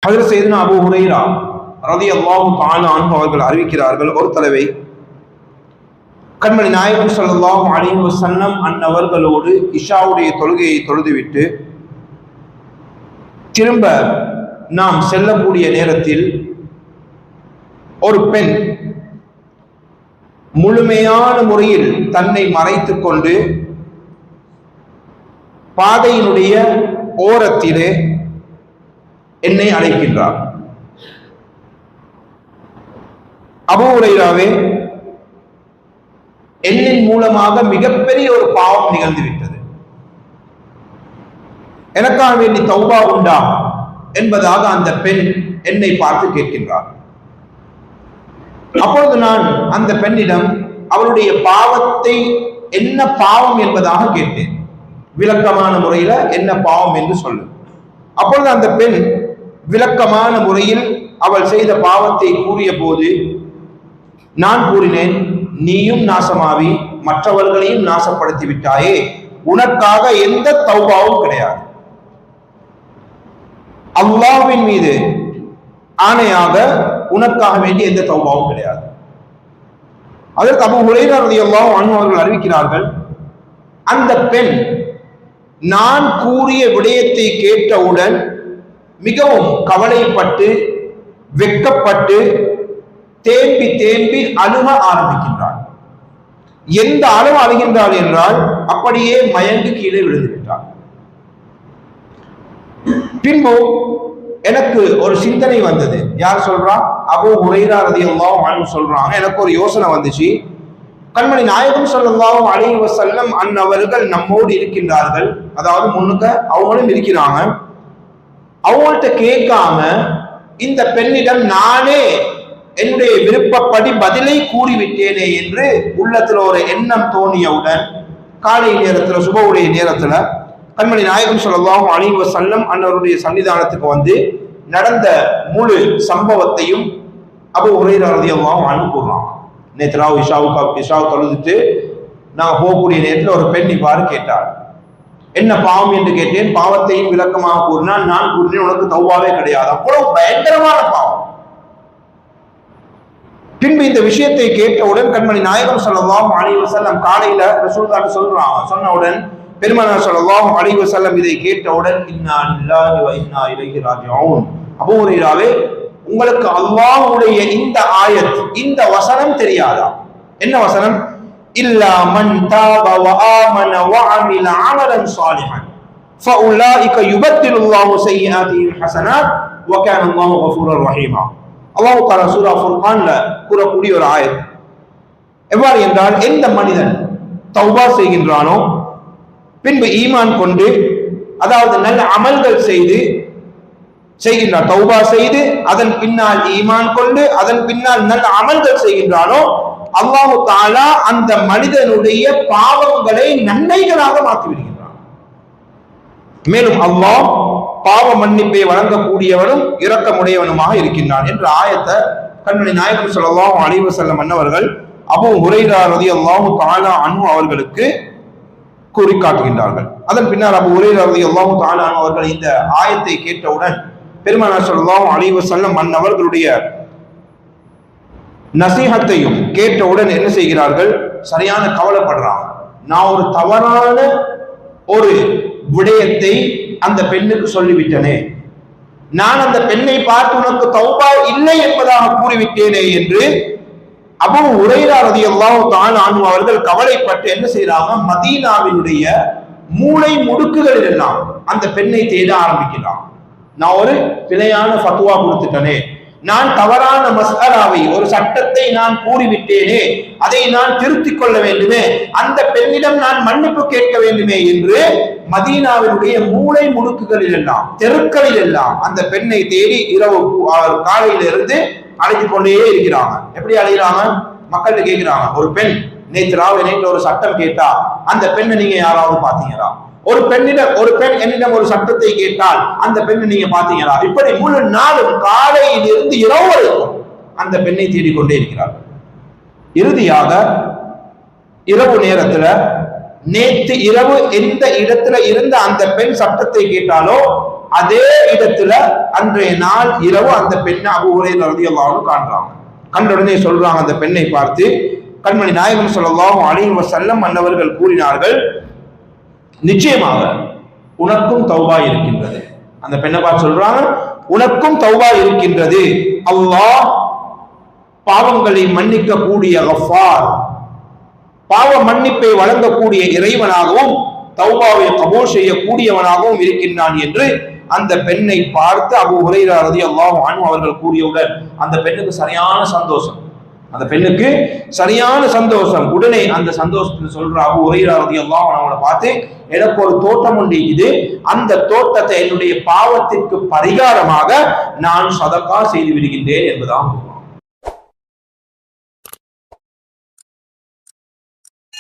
ஹஜ்ரத் சையதுனா Abu Hurairah ரலியல்லாஹு தஆலா அன்ஹு அவர்கள் அறிவிக்கிறார்கள், ஒரு தடவை கண்மணி நாயகம் ஸல்லல்லாஹு அலைஹி வஸல்லம் அன்னவர்களோடு இஷாவுடைய தொழுகையை தொழுதுவிட்டு திரும்ப நாம் செல்லக்கூடிய நேரத்தில் ஒரு பெண் முழுமையான முறையில் தன்னை மறைத்துக் கொண்டு பாதையினுடைய ஓரத்திலே என்னை அழைக்கின்றார். அபூ ஹுரைராவே, என்னின் மூலமாக மிகப்பெரிய ஒரு பாவம் நிகழ்ந்து விட்டது, எனக்காக வேண்டி தௌபா உண்டா என்பதாக அந்த பெண் என்னை பார்த்து கேட்கின்றார். அப்பொழுது நான் அந்த பெண்ணிடம் அவருடைய பாவத்தை என்ன பாவம் என்பதாக கேட்டேன். விளக்கமான முறையில என்ன பாவம் என்று சொல்லு. அப்பொழுது அந்த பெண் விளக்கமான முறையில் அவள் செய்த பாவத்தை கூறிய போது நான் கூறினேன், நீயும் நாசமாவி மற்றவர்களையும் நாசப்படுத்தி விட்டாயே, உனக்காக எந்த தௌபாவும் கிடையாது. அல்லாஹ்வின் மீது ஆணையாக உனக்காக வேண்டிய எந்த தௌபாவும் கிடையாது. அதற்கு அபூ ஹுரைரா ரலியல்லாஹு அன்ஹு அவர்கள் அறிவிக்கிறார்கள், அந்த பெண் நான் கூறிய விடயத்தை கேட்டவுடன் மிகவும் கவலைப்பட்டு வெட்கப்பட்டு தேம்பி தேம்பி அழுக ஆரம்பிக்கின்றார். எந்த அளவு அழுகின்றாள் என்றால் அப்படியே மயங்கி கீழே விழுந்து விட்டார். பின்பு எனக்கு ஒரு சிந்தனை வந்தது. யார் சொல்றா? அபூ ஹுரைரா ரலியல்லாஹு அன்ஹு சொல்றாங்க, எனக்கு ஒரு யோசனை வந்துச்சு. கண்மணி நாயகம் ஸல்லல்லாஹு அலைஹி வஸல்லம் அன்னவர்கள் நம்மோடு இருக்கின்றார்கள், அதாவது முன்னுக்க அவங்களும் இருக்கிறாங்க. அவங்கள்ட்ட கேட்காம இந்த பெண்ணிடம் நானே என்னுடைய விருப்பப்படி பதிலை கூறிவிட்டேனே என்று உள்ளத்துல ஒரு எண்ணம் தோணியவுடன் காலை நேரத்துல சுபவுடைய நேரத்துல கண்மணி நாயகம் ஸல்லல்லாஹு அலைஹி வஸல்லம் அன்னவருடைய சன்னிதானத்துக்கு வந்து நடந்த முழு சம்பவத்தையும் அபூ ஹுரைரா ரலியல்லாஹு அன்ஹு கூறுறாங்க. நேற்று ராவ் இஷாவு தொழுதுட்டு நான் போகக்கூடிய நேரத்தில் ஒரு பெண் இவ்வாறு கேட்டாள், என்ன பாவம் என்று கேட்டேன். பாவத்தையும் விளக்கமாக கூறினான். நான் கூறினேன், உனக்கு தௌபாவே கிடையாது. அவ்வளவு பயங்கரமான பாவம். பின்பு இந்த விஷயத்தை கேட்டவுடன் கண்மணி நாயகம் ஸல்லல்லாஹு அலைஹி வஸல்லம் காலையில ரசூலுல்லாஹி சொல்றாங்க. சொன்னவுடன் பெருமானார் ஸல்லல்லாஹு அலைஹி வஸல்லம் இதை கேட்டவுடன் இன்னா லில்லாஹி வ இன்னா இலைஹி ராஜிஊன், அபூ ஹுரைராவே, உங்களுக்கு அல்லாஹ்வுடைய இந்த ஆயத், இந்த வசனம் தெரியாதா? என்ன வசனம்? இல்லா மன் தாப வ ஆமன வ அமில அமலன் ஸாலிஹன் ஃபஉலாயிக யுபத்திலுல்லாஹு ஸய்யிஆத்திஹிம் ஹஸனாத் வ கான அல்லாஹு கஃபூரர் ரஹீமா. அல்லாஹ் தஆலா சூரா ஃபுர்கான்ல கூறக்கூடிய ஒரு ஆயத். எவ்வாறு என்றால், எந்த மனிதன் தௌபா செய்கின்றானோ, பின்பு ஈமான் கொண்டு, அதாவது நல்ல அமல்கள் செய்கின்றான், தௌபா செய்து அதன் பின்னால் ஈமான் கொண்டு அதன் பின்னால் நல்ல அமல்கள் செய்கின்றானோ, அல்லாஹ் தஆலா அந்த மனிதனுடைய பாவங்களை நன்மைகளாக மாற்றி விடுகின்றான். மேலும் அல்லாஹ் பாவ மன்னிப்பை வழங்கக்கூடியவனும் இரக்கமுடையவனுமாக இருக்கின்றான் என்ற ஆயத்தை கண்மணி நாயகம் ஸல்லல்லாஹு அலைஹி வஸல்லம் அன்னவர்கள் அபூ ஹுரைரா ரலியல்லாஹு தஆலா அன்ஹு அவர்களுக்கு கூறி காட்டுகின்றார்கள். அதன் பின்னர் அபூ ஹுரைரா ரலியல்லாஹு தஆலா அன்ஹு அவர்கள் இந்த ஆயத்தை கேட்டவுடன் பெருமானார் ஸல்லல்லாஹு அலைஹி வஸல்லம் அன்னவர்களுடைய நசீஹத்தையும் கேட்டவுடன் என்ன செய்கிறார்கள்? சரியான கவலைப்படுறாங்க. நான் ஒரு தவறான ஒரு விடயத்தை அந்த பெண்ணுக்கு சொல்லிவிட்டனே, நான் அந்த பெண்ணை பார்த்து உனக்கு தௌபா இல்லை என்பதாக கூறிவிட்டேனே என்று அபூ ஹுரைரா ரலியல்லாஹு தஆலா அன்ஹு அவர்கள் கவலைப்பட்டு என்ன செய்யறாங்க? மதீனாவினுடைய மூளை முடுக்குகளில் எல்லாம் அந்த பெண்ணை தேட ஆரம்பிக்கிறான். நான் ஒரு பிழையான ஃபத்வா கொடுத்துட்டனே, நான் தவறான மஸ்அலாவை, ஒரு சட்டத்தை நான் கூறிவிட்டேனே, அதை நான் திருத்திக் கொள்ள வேண்டுமே, அந்த பெண்ணிடம் நான் மன்னிப்பு கேட்க வேண்டுமே என்று மதீனாவினுடைய மூளை முடுக்குகளில் எல்லாம், தெருக்களில் எல்லாம் அந்த பெண்ணை தேடி இரவு காலையிலிருந்து அழைத்து கொண்டே இருக்கிறாங்க. எப்படி அழைகிறாங்க? மக்கள்கிட்ட கேட்கிறாங்க, ஒரு பெண் நேற்று ஒரு சட்டம் கேட்டா அந்த பெண்ணை நீங்க யாராவது பாத்தீங்களா? ஒரு பெண் என்னிடம் ஒரு சட்டத்தை கேட்டால் அந்த பெண்ணை நீங்க பாத்தீங்களா? இப்படி முழு நாளும் காலையிலிருந்து இரவு வரைக்கும் அந்த பெண்ணை தேடிக்கொண்டே இருக்கிறார்கள். இறுதியாக இரவு நேரத்துல நேற்று இரவு எந்த இடத்துல இருந்த அந்த பெண் சட்டத்தை கேட்டாலோ அதே இடத்துல அன்றைய நாள் இரவு அந்த பெண்ணை அபூ ஹுரைரா ரலியல்லாஹு அன்ஹு காண்றாங்க. கண்ட உடனே சொல்றாங்க அந்த பெண்ணை பார்த்து, கண்மணி நாயகம் ஸல்லல்லாஹு அலைஹி வஸல்லம் அன்னவர்கள் கூறினார்கள், நிச்சயமாக உனக்கும் தௌபா இருக்கின்றது. அந்த பெண்ணை பார்த்து சொல்றாங்க, உனக்கும் தௌபா இருக்கின்றது. அல்லாஹ் பாவங்களை மன்னிக்க கூடிய கஃபார், பாவ மன்னிப்பை வழங்கக்கூடிய இறைவனாகவும் தௌபாவை கபூல் செய்யக்கூடியவனாகவும் இருக்கின்றான் என்று அந்த பெண்ணை பார்த்து அபூ ஹுரைரா ரலியல்லாஹு அன்ஹு அவர்கள் கூறியவுடன் அந்த பெண்ணுக்கு சரியான சந்தோஷம். அந்த பெண்ணுக்கு சரியான சந்தோஷம். உடனே அந்த சந்தோஷத்தில் சொல்ற அபூ ஹுரைரா ரலியல்லாஹு அன்ஹு அவங்களை பார்த்து, எனக்கு ஒரு தோட்டம் உண்டு, இது அந்த தோட்டத்தை என்னுடைய பாவத்திற்கு பரிகாரமாக நான் சதகா செய்து விடுகின்றேன் என்பதாகும்.